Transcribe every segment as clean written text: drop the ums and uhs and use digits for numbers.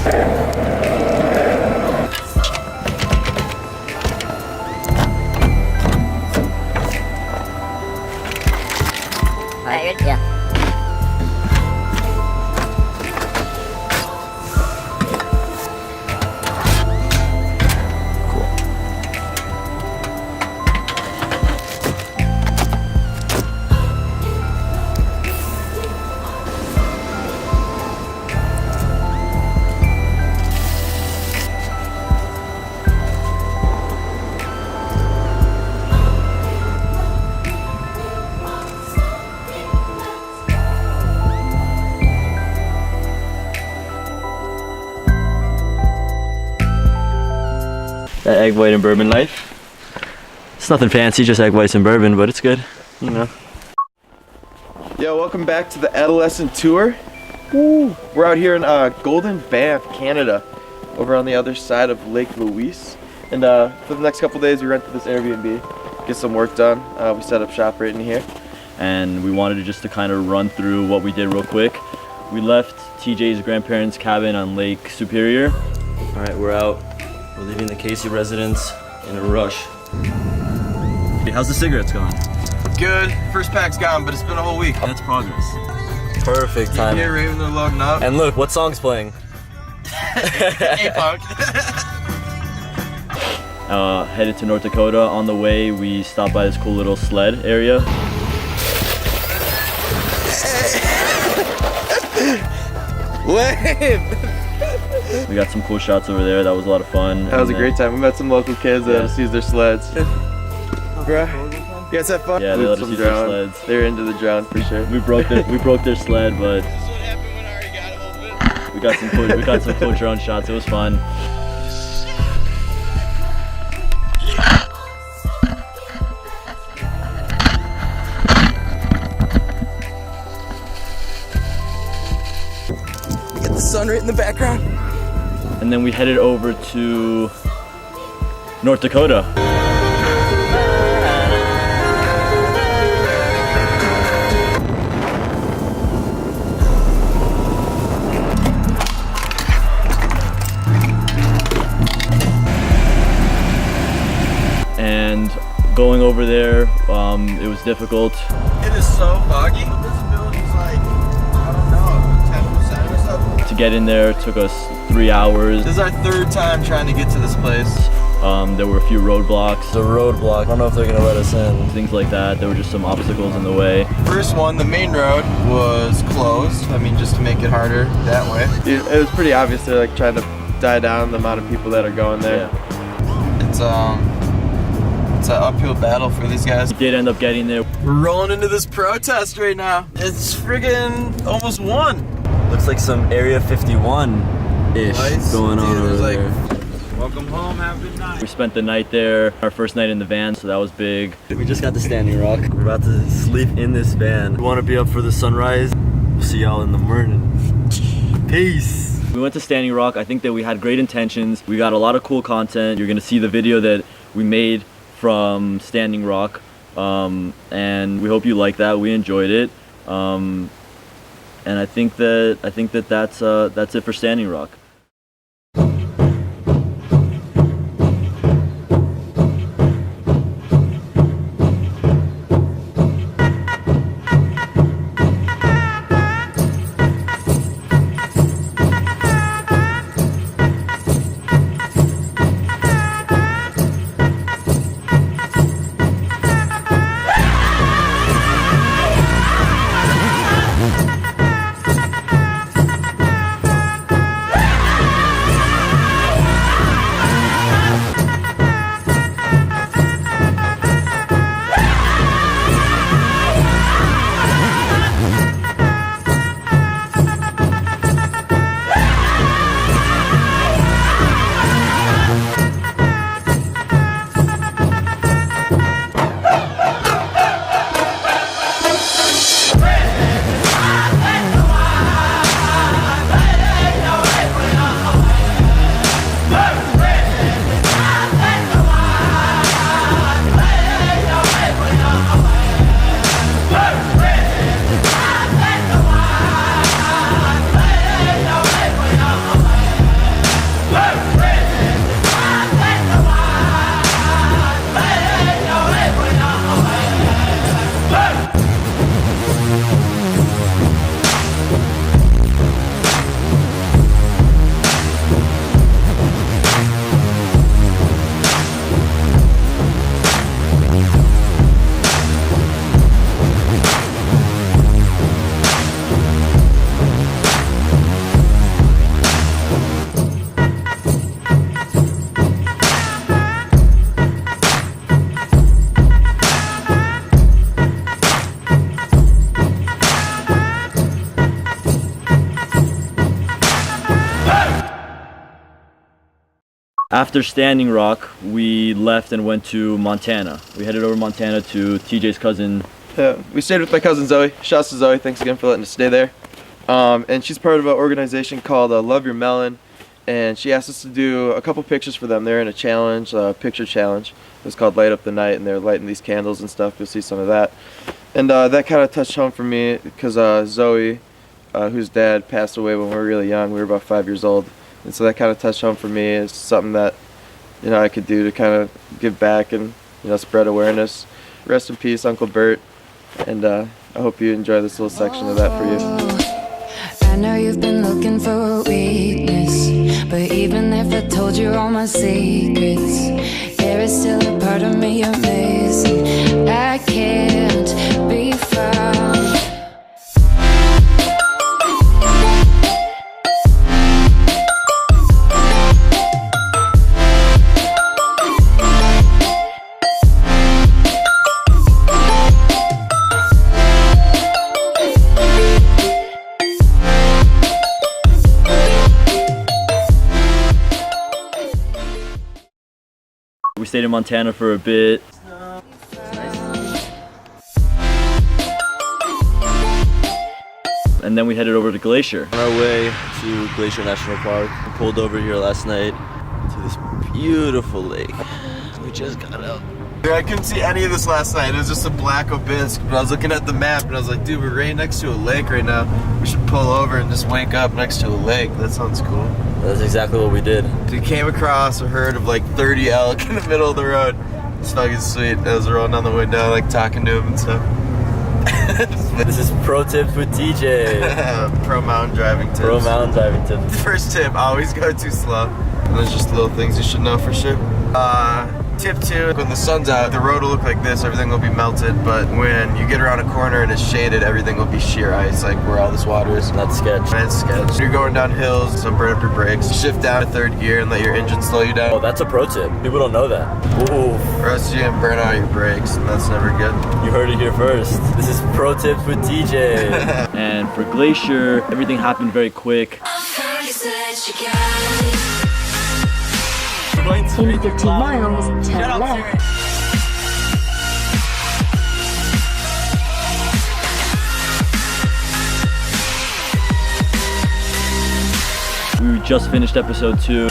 Alright, good? Yeah. That egg white and bourbon life. It's nothing fancy, just egg whites and bourbon, but it's good, you know. Yo, welcome back to the Adolescent Tour. Woo. We're out here in Golden Banff, Canada, over on the other side of Lake Louise. And for the next couple days, we rented this Airbnb, get some work done. We set up shop right in here. And we wanted to kind of run through what we did real quick. We left TJ's grandparents' cabin on Lake Superior. All right, we're out. We're leaving the Casey residence in a rush. How's the cigarettes going? Good. First pack's gone, but it's been a whole week. That's progress. Perfect time. Here, Raven, they're loading up. And look, what song's playing? A-Punk. Headed to North Dakota. On the way, we stopped by this cool little sled area. Lame! We got some cool shots over there. That was a lot of fun. That was a great time. We met some local kids that let us use their sleds. Bruh. You guys have fun? Yeah, they let us use their sleds. They were into the drown for sure. We broke their sled, but we got some cool drone shots. It was fun. Get the sun right in the background. And then we headed over to North Dakota. And going over there, it was difficult. It is so foggy. Visibility's like, I don't know, 10% or something. To get in there took us 3 hours. This is our third time trying to get to this place. There were a few roadblocks. The roadblock, I don't know if they're gonna let us in. Things like that. There were just some obstacles in the way. First one, the main road was closed. I mean, just to make it harder that way. Dude, it was pretty obvious they're like trying to die down the amount of people that are going there. Yeah. It's an uphill battle for these guys. We did end up getting there. We're rolling into this protest right now. It's friggin' almost 1. Looks like some Area 51-ish going on over there. Welcome home, have a good night. We spent the night there, our first night in the van, so that was big. We just got to Standing Rock. We're about to sleep in this van. We want to be up for the sunrise. We'll see y'all in the morning. Peace. We went to Standing Rock. I think that we had great intentions. We got a lot of cool content. You're gonna see the video that we made from Standing Rock, and we hope you like that. We enjoyed it, and I think that's it for Standing Rock. After Standing Rock, we left and went to Montana. We headed over Montana to TJ's cousin. Yeah, we stayed with my cousin Zoe. Shouts to Zoe, thanks again for letting us stay there. And she's part of an organization called Love Your Melon, and she asked us to do a couple pictures for them. They're in a challenge, picture challenge. It was called Light Up the Night, and they're lighting these candles and stuff. You'll see some of that. And that kind of touched home for me because Zoe, whose dad passed away when we were really young, we were about 5 years old. And so that kind of touched home for me. It's something that, you know, I could do to kind of give back and, you know, spread awareness. Rest in peace, Uncle Bert. And I hope you enjoy this little section of that for you. I know you've been looking for a weakness, but even if I told you all my secrets, there is still a part of me you're missing. I can't be found. We stayed in Montana for a bit. And then we headed over to Glacier. On our way to Glaciar National Park, we pulled over here last night to this beautiful lake. We just got out. Dude, I couldn't see any of this last night. It was just a black abyss. But I was looking at the map and I was like, dude, we're right next to a lake right now. We should pull over and just wake up next to a lake. That sounds cool. That's exactly what we did. We came across a herd of like 30 elk in the middle of the road. It's fucking sweet. I was rolling down the window, like talking to him and stuff. This is pro tips with TJ. Pro mountain driving tips. Pro mountain driving tips. First tip, always go too slow. And there's just little things you should know for sure. Tip 2, when the sun's out, the road will look like this, everything will be melted, but when you get around a corner and it's shaded, everything will be sheer ice, like where all this water is. That's sketch. That's sketch. You're going down hills, so burn up your brakes. Shift down to 3rd gear and let your engine slow you down. Oh, that's a pro tip. People don't know that. Ooh. Or else you're gonna burn out your brakes, and that's never good. You heard it here first. This is pro tips with TJ. And for Glacier, everything happened very quick. In 15 miles, turn left. We just finished episode 2.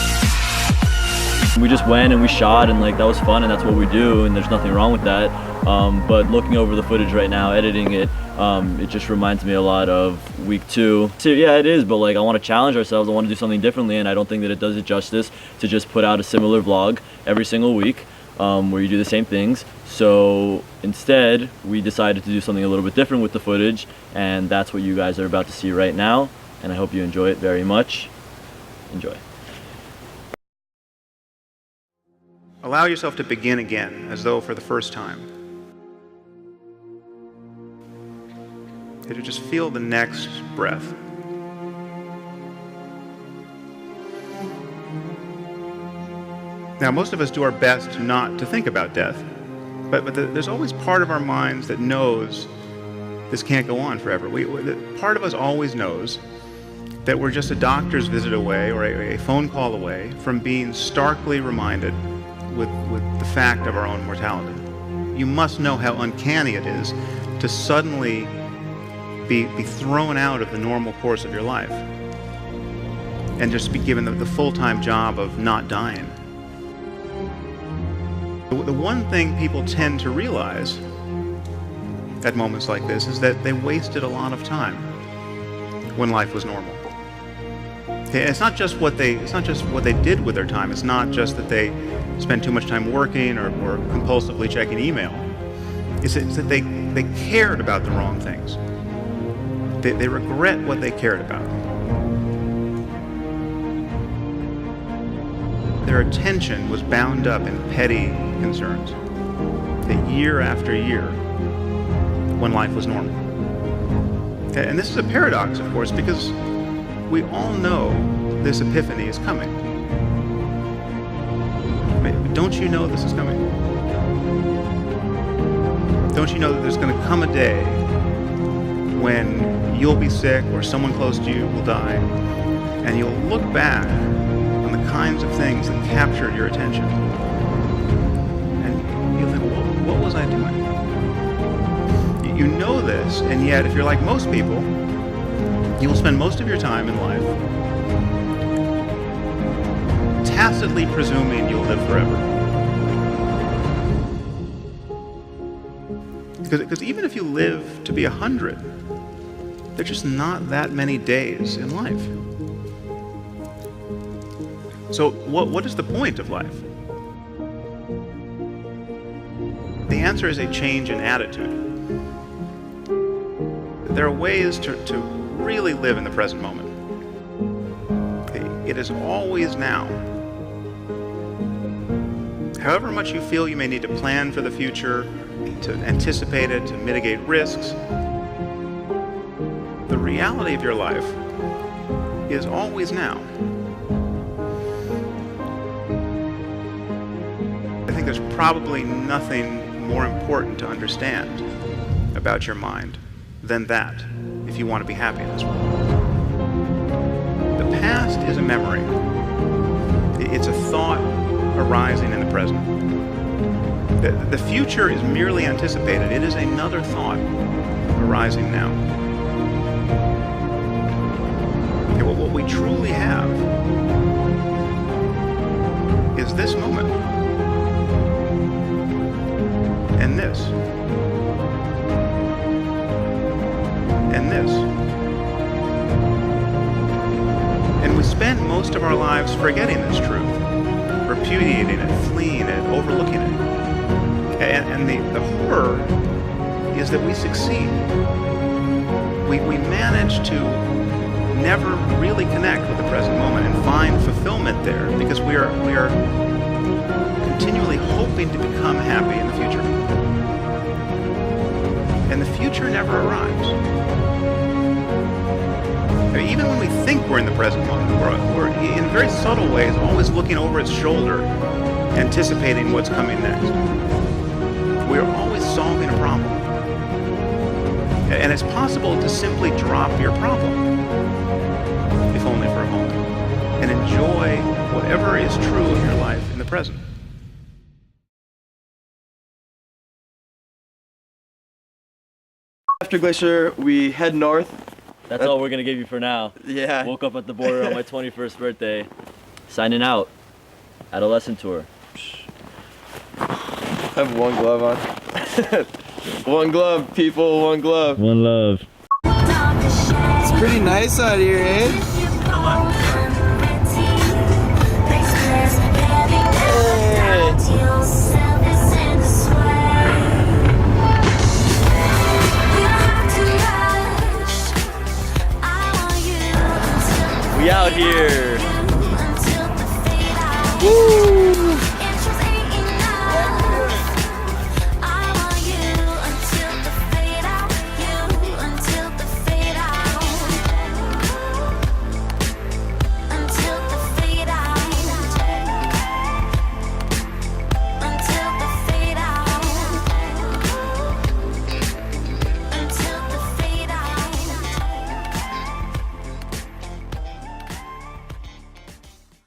We just went and we shot, and like that was fun, and that's what we do, and there's nothing wrong with that. But looking over the footage right now, editing it, it just reminds me a lot of week 2. So yeah, it is, but like I want to challenge ourselves. I want to do something differently, and I don't think that it does it justice to just put out a similar vlog every single week where you do the same things. So instead, we decided to do something a little bit different with the footage, and that's what you guys are about to see right now, and I hope you enjoy it very much. Enjoy. Allow yourself to begin again, as though for the first time. To just feel the next breath. Now, most of us do our best not to think about death, but there's always part of our minds that knows this can't go on forever. Part of us always knows that we're just a doctor's visit away or a phone call away from being starkly reminded with the fact of our own mortality. You must know how uncanny it is to suddenly be thrown out of the normal course of your life and just be given the full-time job of not dying. The one thing people tend to realize at moments like this is that they wasted a lot of time when life was normal. Okay, it's not just what they did with their time. It's not just that they spent too much time working or compulsively checking email. It's that they cared about the wrong things. They regret what they cared about. Their attention was bound up in petty concerns. Year after year, when life was normal. And this is a paradox, of course, because we all know this epiphany is coming. Don't you know this is coming? Don't you know that there's going to come a day when you'll be sick or someone close to you will die, and you'll look back on the kinds of things that captured your attention. And you think, well, what was I doing? You know this, and yet if you're like most people, you will spend most of your time in life tacitly presuming you'll live forever. Because even if you live to be 100, there's just not that many days in life. So what is the point of life? The answer is a change in attitude. There are ways to really live in the present moment. It is always now. However much you feel you may need to plan for the future, to anticipate it, to mitigate risks, the reality of your life is always now. I think there's probably nothing more important to understand about your mind than that, if you want to be happy in this world. The past is a memory. It's a thought arising in the present. The future is merely anticipated. It is another thought arising now. Okay, well, what we truly have is this moment. And this. And this. And we spend most of our lives forgetting this truth, repudiating it, fleeing it, overlooking it. And the horror is that we succeed. We manage to never really connect with the present moment and find fulfillment there because we are continually hoping to become happy in the future. And the future never arrives. I mean, even when we think we're in the present moment, we're in very subtle ways always looking over its shoulder, anticipating what's coming next. We are always solving a problem. And it's possible to simply drop your problem, if only for a moment, and enjoy whatever is true of your life in the present. After Glacier, we head north. That's all we're gonna give you for now. Yeah. Woke up at the border on my 21st birthday. Signing out. Adolescent tour. I have one glove on. One glove, people, one glove. One love. It's pretty nice out here, eh? We out here. Woo!